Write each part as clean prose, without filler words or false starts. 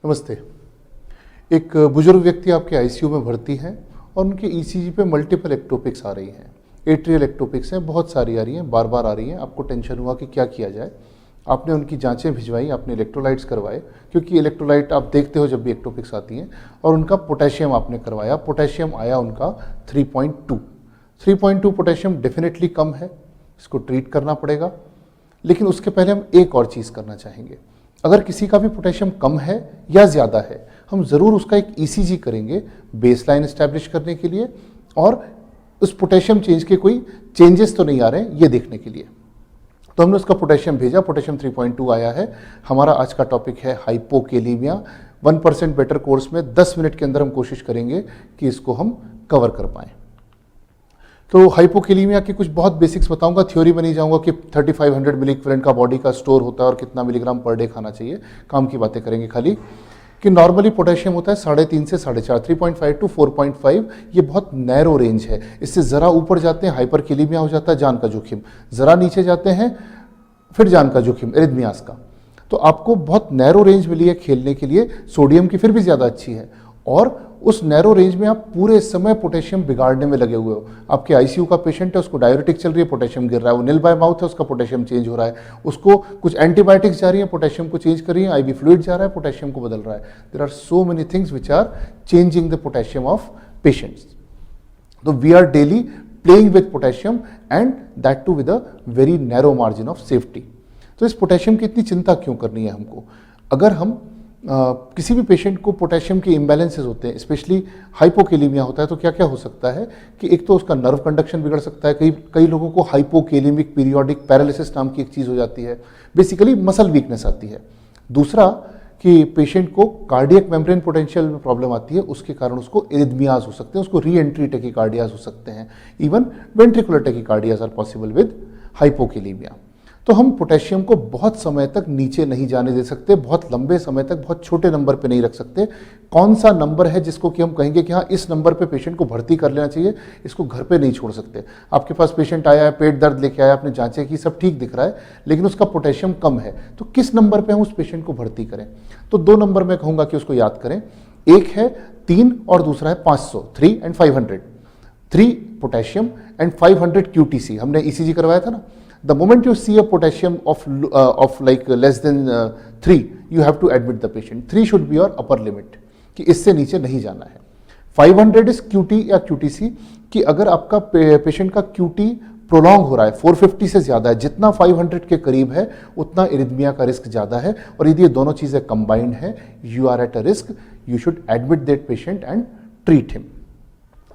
नमस्ते। एक बुजुर्ग व्यक्ति आपके आईसीयू में भर्ती हैं और उनके ईसीजी पे मल्टीपल एक्टोपिक्स आ रही हैं। एट्रियल एक्टोपिक्स हैं, बहुत सारी आ रही हैं, बार बार आ रही हैं। आपको टेंशन हुआ कि क्या किया जाए। आपने उनकी जांचें भिजवाई, आपने इलेक्ट्रोलाइट्स करवाए, क्योंकि इलेक्ट्रोलाइट आप देखते हो जब भी एक्टोपिक्स आती हैं, और उनका पोटेशियम आपने करवाया। पोटेशियम आया उनका 3.2। 3.2 पोटेशियम डेफिनेटली कम है, इसको ट्रीट करना पड़ेगा। लेकिन उसके पहले हम एक और चीज़ करना चाहेंगे। अगर किसी का भी पोटेशियम कम है या ज़्यादा है, हम ज़रूर उसका एक ईसीजी करेंगे बेसलाइन इस्टेब्लिश करने के लिए, और उस पोटेशियम चेंज के कोई चेंजेस तो नहीं आ रहे हैं ये देखने के लिए। तो हमने उसका पोटेशियम भेजा, पोटेशियम 3.2 आया है। हमारा आज का टॉपिक है हाइपोकेलीमिया। 1% बेटर कोर्स में 10 मिनट के अंदर हम कोशिश करेंगे कि इसको हम कवर कर पाएँ। तो हाइपोकेलीमिया की कुछ बहुत बेसिक्स बताऊंगा, थ्योरी में नहीं जाऊंगा कि 3500 मिली इक्विवेलेंट का बॉडी का स्टोर होता है और कितना मिलीग्राम पर डे खाना चाहिए। काम की बातें करेंगे खाली कि नॉर्मली पोटेशियम होता है 3.5 से 4.5, 3.5 टू 4.5। ये बहुत नैरो रेंज है। इससे ज़रा ऊपर जाते हैं हाइपरकेलीमिया हो जाता है, जान का जोखिम। ज़रा नीचे जाते हैं फिर जान का जोखिम, एरिथमियास का। तो आपको बहुत नैरो रेंज मिली है खेलने के लिए। सोडियम की फिर भी ज़्यादा अच्छी है, और उस नैरो रेंज में आप पूरे समय पोटेशियम बिगाड़ने में लगे हुए हो। आपके आईसीयू का पेशेंट है, उसको डायरेटिक चल रही है, पोटेशियम गिर रहा है। वो नील बाय माउथ है, उसका पोटेशियम चेंज हो रहा है। उसको कुछ एंटीबायोटिक्स जा रही है, पोटेशियम को चेंज कर रही है। आईवी फ्लूइड जा रहा है, पोटेशियम को बदल रहा है। There are so many things which are changing the potassium of patients. तो we are daily playing with potassium, and that too with a very narrow margin of safety. तो इस पोटेशियम की इतनी चिंता क्यों करनी है हमको? अगर हम किसी भी पेशेंट को पोटेशियम के इम्बैलेंसेस होते हैं, स्पेशली हाइपोकेलीमिया होता है, तो क्या क्या हो सकता है कि एक तो उसका नर्व कंडक्शन बिगड़ सकता है। कई लोगों को हाइपोकेलेमिक पीरियोडिक पैरालिसिस नाम की एक चीज़ हो जाती है, बेसिकली मसल वीकनेस आती है। दूसरा कि पेशेंट को कार्डियक मेम्ब्रेन पोटेंशियल में प्रॉब्लम आती है, उसके कारण उसको एरिथमियाज हो सकते हैं, उसको री एंट्री टेकिकार्डियाज हो सकते हैं। Even ventricular tachycardias are possible with hypokalaemia. तो हम पोटेशियम को बहुत समय तक नीचे नहीं जाने दे सकते, बहुत लंबे समय तक बहुत छोटे नंबर पे नहीं रख सकते। कौन सा नंबर है जिसको कि हम कहेंगे कि हाँ इस नंबर पे पेशेंट को भर्ती कर लेना चाहिए, इसको घर पे नहीं छोड़ सकते। आपके पास पेशेंट आया है, पेट दर्द लेके आया, आपने जांचें की, सब ठीक दिख रहा है, लेकिन उसका पोटेशियम कम है, तो किस नंबर पे हम उस पेशेंट को भर्ती करें? तो 2 नंबर मैं कहूँगा कि उसको याद करें। एक है 3 और दूसरा है 500, 3 and 500। 3 potassium and 500 QTC। हमने ईसीजी करवाया था ना। The moment you see a potassium of like less than 3, you have to admit the patient. 3 should be your upper limit, कि इससे नीचे नहीं जाना है। 500 is QT या QTC, कि अगर आपका पेशेंट का QT प्रोलॉन्ग हो रहा है, 450 से ज़्यादा है, जितना 500 के करीब है उतना एरिथमिया का रिस्क ज़्यादा है, और यदि ये दोनों चीज़ें कंबाइंड है, you are at a risk, you should admit that patient and treat him.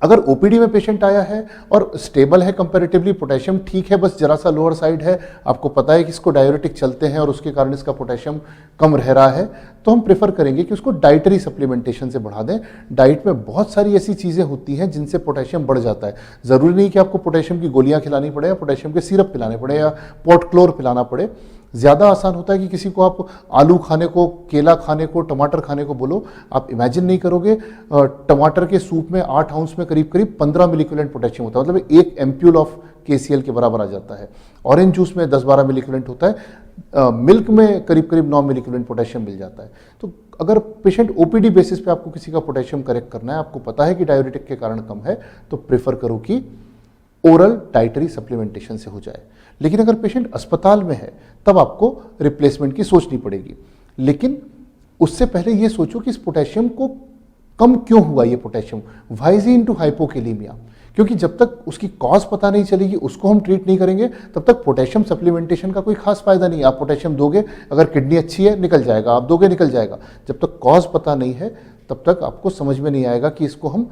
अगर ओपीडी में पेशेंट आया है और स्टेबल है कंपैरेटिवली, पोटेशियम ठीक है, बस जरा सा लोअर साइड है, आपको पता है कि इसको डायरेटिक चलते हैं और उसके कारण इसका पोटेशियम कम रह रहा है, तो हम प्रेफर करेंगे कि उसको डाइटरी सप्लीमेंटेशन से बढ़ा दें। डाइट में बहुत सारी ऐसी चीज़ें होती हैं जिनसे पोटेशियम बढ़ जाता है। ज़रूरी नहीं कि आपको पोटेशियम की गोलियाँ खिलानी पड़े, या पोटेशियम के सिरप पिलाने पड़े, या पॉटक्लोर पिलाना पड़े। ज़्यादा आसान होता है कि किसी को आप आलू खाने को, केला खाने को, टमाटर खाने को बोलो। आप इमेजिन नहीं करोगे, टमाटर के सूप में 8 आउंस में करीब करीब 15 मिली इक्विवेलेंट पोटेशियम होता है, मतलब 1 एम्प्यूल ऑफ KCl के बराबर आ जाता है। ऑरेंज जूस में 10-12 मिली इक्विवेलेंट होता है, मिल्क में करीब करीब 9 मिली इक्विवेलेंट पोटेशियम मिल जाता है। तो अगर पेशेंट ओपीडी बेसिस पे आपको किसी का पोटेशियम करेक्ट करना है, आपको पता है कि डायरेटिक के कारण कम है, तो प्रेफर करो कि ओरल डाइटरी सप्लीमेंटेशन से हो जाए। लेकिन अगर पेशेंट अस्पताल में है, तब आपको रिप्लेसमेंट की सोचनी पड़ेगी। लेकिन उससे पहले ये सोचो कि इस पोटेशियम को कम क्यों हुआ, ये potassium why is he into hypokalaemia? क्योंकि जब तक उसकी कॉज पता नहीं चलेगी, उसको हम ट्रीट नहीं करेंगे, तब तक पोटेशियम सप्लीमेंटेशन का कोई खास फायदा नहीं है। आप पोटेशियम दोगे, अगर किडनी अच्छी है निकल जाएगा, आप दोगे निकल जाएगा। जब तक कॉज पता नहीं है, तब तक आपको समझ में नहीं आएगा कि इसको हम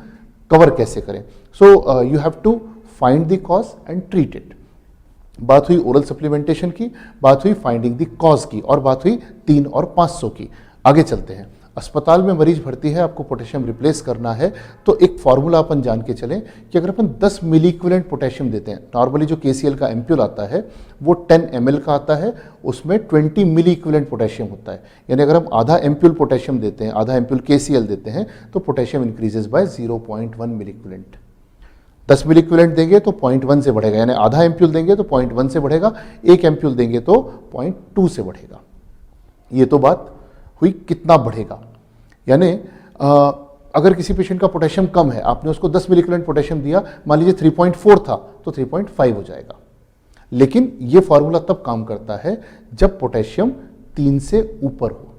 कवर कैसे करें। So you have to find the cause and treat it. बात हुई ओरल सप्लीमेंटेशन की, बात हुई फाइंडिंग द कॉज की, और बात हुई 3 और 500 की। आगे चलते हैं। अस्पताल में मरीज भर्ती है, आपको पोटेशियम रिप्लेस करना है, तो एक फॉर्मूला अपन जान के चलें कि अगर अपन 10 मिली इक्विवेलेंट पोटेशियम देते हैं, नॉर्मली जो KCl का एम्प्यूल आता है वो 10 ml का आता है, उसमें 20 मिली इक्विवेलेंट पोटेशियम होता है। यानी अगर हम आधा एम्प्यूल पोटेशियम देते हैं, आधा एम्प्यूल KCl देते हैं, तो potassium increases by 0.1 milliequivalent. 10 milliequivalent देंगे तो 0.1 से बढ़ेगा, यानी आधा एम्प्यूल देंगे तो 0.1 से बढ़ेगा, 1 एम्प्यूल देंगे तो 0.2 से बढ़ेगा। ये तो बात हुई कितना बढ़ेगा। यानी अगर किसी पेशेंट का पोटेशियम कम है, आपने उसको 10 मिलीक्विलेंट पोटेशियम दिया, मान लीजिए 3.4 था तो 3.5 हो जाएगा। लेकिन ये फॉर्मूला तब काम करता है जब पोटेशियम 3 से ऊपर हो,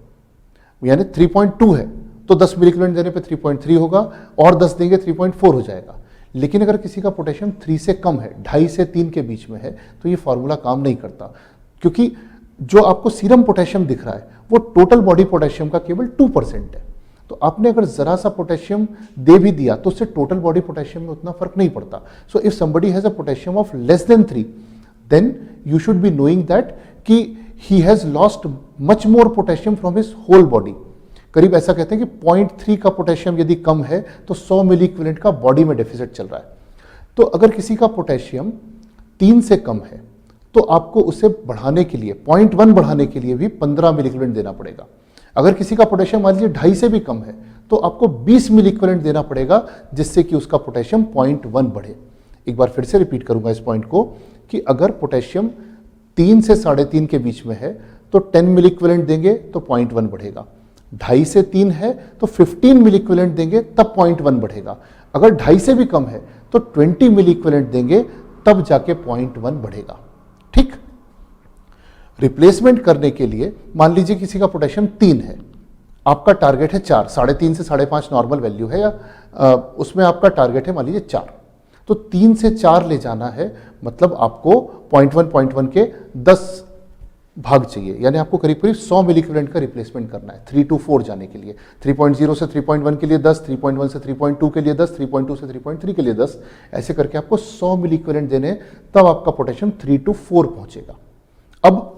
यानी 3.2 है तो 10 मिलीक्विलेंट देने पे 3.3 होगा, और 10 देंगे 3.4 हो जाएगा। लेकिन अगर किसी का पोटेशियम 3 से कम है, 2.5 से 3 के बीच में है, तो ये फॉर्मूला काम नहीं करता, क्योंकि जो आपको सीरम पोटेशियम दिख रहा है वो टोटल बॉडी पोटेशियम का केवल 2% है। तो आपने अगर जरा सा पोटेशियम दे भी दिया तो उससे टोटल बॉडी पोटेशियम में उतना फर्क नहीं पड़ता। So if somebody has a potassium of less than 3, then you should be knowing that कि he has lost much more potassium from his whole body. करीब ऐसा कहते हैं कि 0.3 का पोटेशियम यदि कम है तो 100 मिली इक्विवेलेंट का बॉडी में डेफिसिट चल रहा है। तो अगर किसी का पोटेशियम 3 से कम है तो आपको उसे बढ़ाने के लिए 0.1 बढ़ाने के लिए भी 15 मिली इक्विवेलेंट देना पड़ेगा। अगर किसी का पोटेशियम मान लीजिए 2.5 से भी कम है तो आपको 20 मिली इक्विवेलेंट देना पड़ेगा, जिससे कि उसका पोटेशियम 0.1 बढ़े। एक बार फिर से रिपीट करूंगा इस पॉइंट को कि अगर पोटेशियम 3 से 3.5 के बीच में है तो 10 मिली इक्विवेलेंट देंगे तो 0.1 बढ़ेगा। 2.5 से 3 है तो 15 मिली इक्विवेलेंट देंगे तब 0.1 बढ़ेगा। अगर 2.5 से भी कम है तो 20 मिली इक्विवेलेंट देंगे तब जाके 0.1 बढ़ेगा। ठीक, रिप्लेसमेंट करने के लिए मान लीजिए किसी का पोटेशियम 3 है, आपका टारगेट है 4, 3.5 से 5.5 नॉर्मल वैल्यू है, या उसमें आपका टारगेट है मान लीजिए 4, तो 3 से 4 ले जाना है, मतलब आपको 0.1 के 10 भाग चाहिए, यानी आपको करीब करीब 100 मिली इक्विवेलेंट का रिप्लेसमेंट करना है 3 to 4 जाने के लिए। 3.0 से 3.1 के लिए 10, 3.1 से 3.2 के लिए 10, 3.2 से 3.3 के लिए 10, ऐसे करके आपको 100 मिली इक्विवेलेंट देने, तब आपका पोटेशियम 3 to 4 पहुंचेगा। अब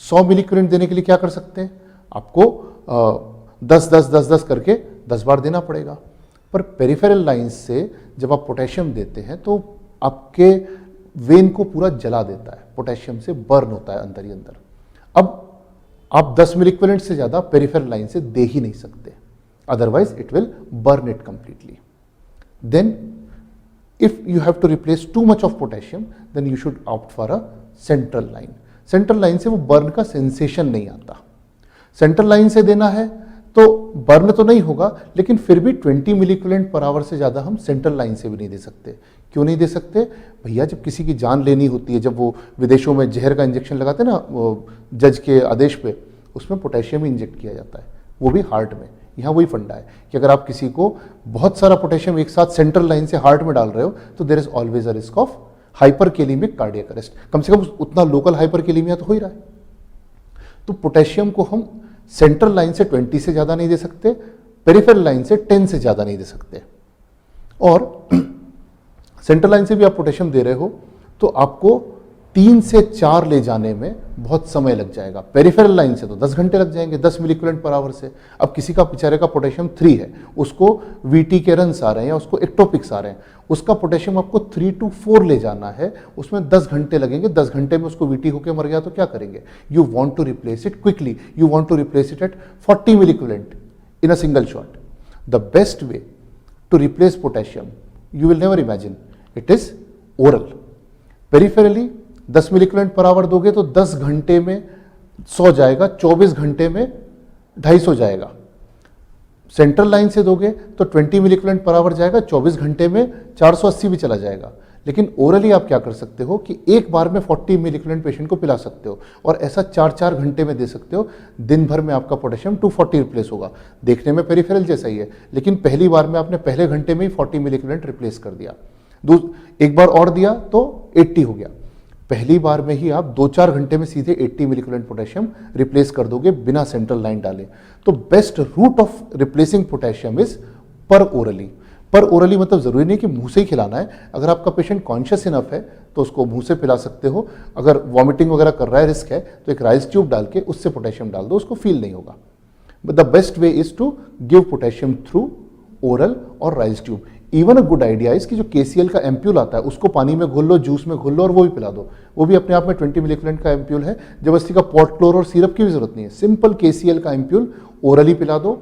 100 मिली इक्विवेलेंट देने के लिए क्या कर सकते हैं, आपको 10 करके 10 बार देना पड़ेगा। पर पेरिफेरल लाइंस से जब आप पोटेशियम देते हैं तो आपके वेन को पूरा जला देता है, पोटेशियम से बर्न होता है अंदर ही अंदर। अब आप 10 मिली इक्विवेलेंट से ज़्यादा पेरिफेरल लाइन से दे ही नहीं सकते, otherwise it will burn it completely. Then if you have to replace too much of potassium, then you should opt for a central line. Central line से वो बर्न का सेंसेशन नहीं आता। सेंट्रल लाइन से देना है तो बर्न तो नहीं होगा, लेकिन फिर भी 20 मिली इक्विवेलेंट पर आवर से ज़्यादा हम सेंट्रल लाइन से भी नहीं दे सकते। क्यों नहीं दे सकते भैया, जब किसी की जान लेनी होती है, जब वो विदेशों में जहर का इंजेक्शन लगाते हैं ना, वो जज के आदेश पे, उसमें पोटेशियम ही इंजेक्ट किया जाता है, वो भी हार्ट में। यहाँ वही फंडा है कि अगर आप किसी को बहुत सारा पोटेशियम एक साथ सेंट्रल लाइन से हार्ट में डाल रहे हो तो there is always a risk of hyperkalaemic cardiac arrest. कम से कम उतना लोकल हाइपरकेलेमिया तो हो ही रहा है। तो पोटेशियम को हम सेंट्रल लाइन से 20 से ज़्यादा नहीं दे सकते, पेरिफेरल लाइन से 10 से ज़्यादा नहीं दे सकते। और सेंट्रल लाइन से भी आप पोटेशियम दे रहे हो तो आपको 3 से 4 ले जाने में बहुत समय लग जाएगा। पेरिफेरल लाइन से तो 10 घंटे लग जाएंगे 10 मिली इक्विवेलेंट पर आवर से। अब किसी का बेचारे का पोटेशियम 3 है, उसको वीटी के रन्स आ रहे हैं या उसको एक्टोपिक्स आ रहे हैं, उसका पोटेशियम आपको 3 to 4 ले जाना है, उसमें 10 घंटे लगेंगे। 10 घंटे में उसको वीटी होकर मर गया तो क्या करेंगे? You want to replace it quickly, you want to replace it at 40 milliequivalent in a single shot. The best way to replace potassium, you will never imagine, it is oral. Peripherally 10 milliequivalent per hour दोगे तो 10 घंटे में 100 जाएगा, 24 घंटे में 250 जाएगा। Central line से दोगे तो 20 मिली इक्विवेलेंट पर आवर जाएगा, 24 घंटे में 480 भी चला जाएगा। लेकिन ओरली आप क्या कर सकते हो कि एक बार में 40 मिली इक्विवेलेंट पेशेंट को पिला सकते हो, और ऐसा 4-4 घंटे में दे सकते हो। दिन भर में आपका पोटेशियम 240 रिप्लेस होगा। देखने में पेरिफेरल जैसा ही है, लेकिन पहली बार में आपने पहले घंटे में ही 40 मिली इक्विवेलेंट रिप्लेस कर दिया। एक बार और दिया तो 80 हो गया। पहली बार में ही आप 2-4 घंटे में सीधे 80 मिली इक्विवेलेंट पोटेशियम रिप्लेस कर दोगे बिना सेंट्रल लाइन डाले। तो best route of replacing potassium is पर ओरली। पर ओरली मतलब जरूरी नहीं कि मुंह से ही खिलाना है। अगर आपका पेशेंट कॉन्शियस इनफ है तो उसको मुंह से पिला सकते हो। अगर वॉमिटिंग वगैरह कर रहा है, रिस्क है, तो एक राइस ट्यूब डाल के उससे पोटेशियम डाल दो, उसको फील नहीं होगा। But the best way is to give potassium through oral और Ryle's tube. Even a good idea इसकी जो KCl का एम्प्यूल आता है उसको पानी में घोल लो, जूस में घोल लो और वो भी पिला दो। वो भी अपने आप में 20 मिली इक्विवेलेंट का एम्प्यूल है। जबरदस्ती का पॉट क्लोर और सिरप की भी जरूरत नहीं है। सिंपल KCl का एम्प्यूल ओरली पिला दो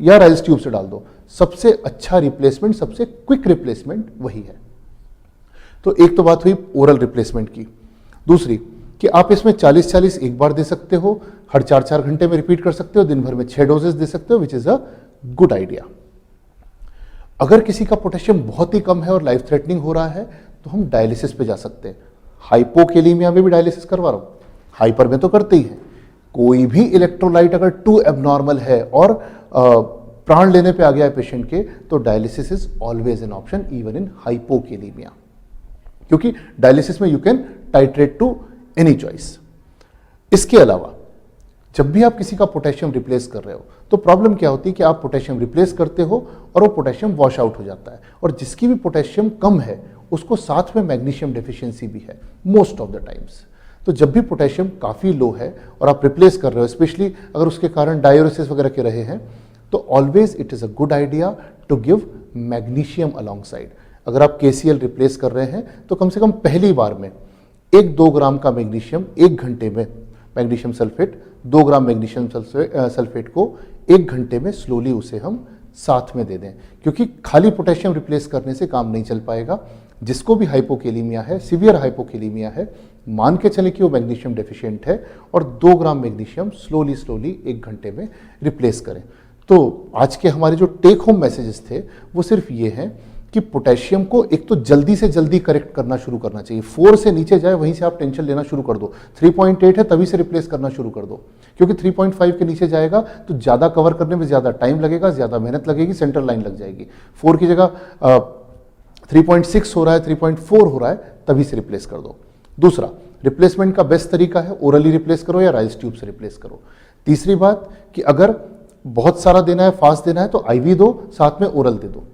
या राइस ट्यूब से डाल दो। सबसे अच्छा रिप्लेसमेंट, सबसे क्विक रिप्लेसमेंट वही है। तो एक तो बात हुई ओरल रिप्लेसमेंट की। दूसरी कि आप इसमें 40-40 एक बार दे सकते हो, हर 4-4 घंटे में रिपीट कर सकते हो, दिन भर में 6 डोजेस दे सकते हो, which is a good idea. अगर किसी का पोटेशियम बहुत ही कम है और लाइफ थ्रेटनिंग हो रहा है तो हम डायलिसिस पे जा सकते हैं। हाइपोकेलीमिया में भी डायलिसिस करवा रहा हूँ, हाइपर में तो करते ही हैं। कोई भी इलेक्ट्रोलाइट अगर टू एबनॉर्मल है और प्राण लेने पे आ गया है पेशेंट के, तो dialysis is always an option even in hypokalaemia, क्योंकि डायलिसिस में you can titrate to any choice. इसके अलावा जब भी आप किसी का पोटेशियम रिप्लेस कर रहे हो तो प्रॉब्लम क्या होती है कि आप पोटेशियम रिप्लेस करते हो और वो पोटेशियम वॉश आउट हो जाता है, और जिसकी भी पोटेशियम कम है उसको साथ में मैग्नीशियम डेफिशिएंसी भी है मोस्ट ऑफ द टाइम्स। तो जब भी पोटेशियम काफ़ी लो है और आप रिप्लेस कर रहे हो, स्पेशली अगर उसके कारण डायूरेसिस वगैरह के रहे हैं, तो always it is a good idea to give magnesium alongside. अगर आप KCl रिप्लेस कर रहे हैं तो कम से कम पहली बार में 1-2 ग्राम का मैग्नीशियम 1 घंटे में, मैग्नीशियम सल्फेट 2 ग्राम मैग्नीशियम सल्फेट को 1 घंटे में स्लोली उसे हम साथ में दे दें, क्योंकि खाली पोटेशियम रिप्लेस करने से काम नहीं चल पाएगा। जिसको भी हाइपोकेलीमिया है, सीवियर हाइपोकेलीमिया है, मान के चले कि वो मैग्नीशियम डेफिशिएंट है, और 2 ग्राम मैग्नीशियम स्लोली 1 घंटे में रिप्लेस करें। तो आज के हमारे जो टेक होम मैसेजेस थे वो सिर्फ ये हैं कि पोटेशियम को एक तो जल्दी से जल्दी करेक्ट करना शुरू करना चाहिए। 4 से नीचे जाए वहीं से आप टेंशन लेना शुरू कर दो। 3.8 है तभी से रिप्लेस करना शुरू कर दो, क्योंकि 3.5 के नीचे जाएगा तो ज़्यादा कवर करने में ज़्यादा टाइम लगेगा, ज़्यादा मेहनत लगेगी, सेंट्रल लाइन लग जाएगी। 4 की जगह 3.6 हो रहा है, 3.4 हो रहा है, तभी से रिप्लेस कर दो। दूसरा, रिप्लेसमेंट का बेस्ट तरीका है ओरली रिप्लेस करो या राइस ट्यूब से रिप्लेस करो। तीसरी बात कि अगर बहुत सारा देना है, फास्ट देना है, तो IV दो, साथ में ओरल दे दो।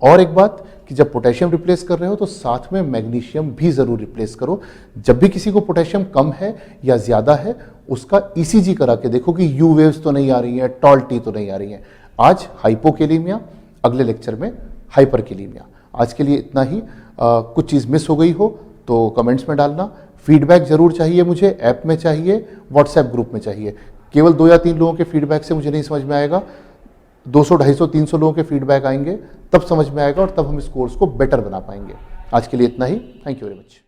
और एक बात कि जब पोटेशियम रिप्लेस कर रहे हो तो साथ में मैग्नीशियम भी जरूर रिप्लेस करो। जब भी किसी को पोटेशियम कम है या ज्यादा है, उसका ECG करा के देखो कि U वेव्स तो नहीं आ रही हैं, टॉल T तो नहीं आ रही हैं। आज हाइपोकेलीमिया, अगले लेक्चर में हाइपरकेलीमिया। आज के लिए इतना ही। कुछ चीज़ मिस हो गई हो तो कमेंट्स में डालना। फीडबैक जरूर चाहिए मुझे, ऐप में चाहिए, व्हाट्सएप ग्रुप में चाहिए। केवल 2 या 3 लोगों के फीडबैक से मुझे नहीं समझ में आएगा, 200, 250, 300 लोगों के फीडबैक आएंगे, तब समझ में आएगा और तब हम इस कोर्स को बेटर बना पाएंगे। आज के लिए इतना ही। Thank you very much.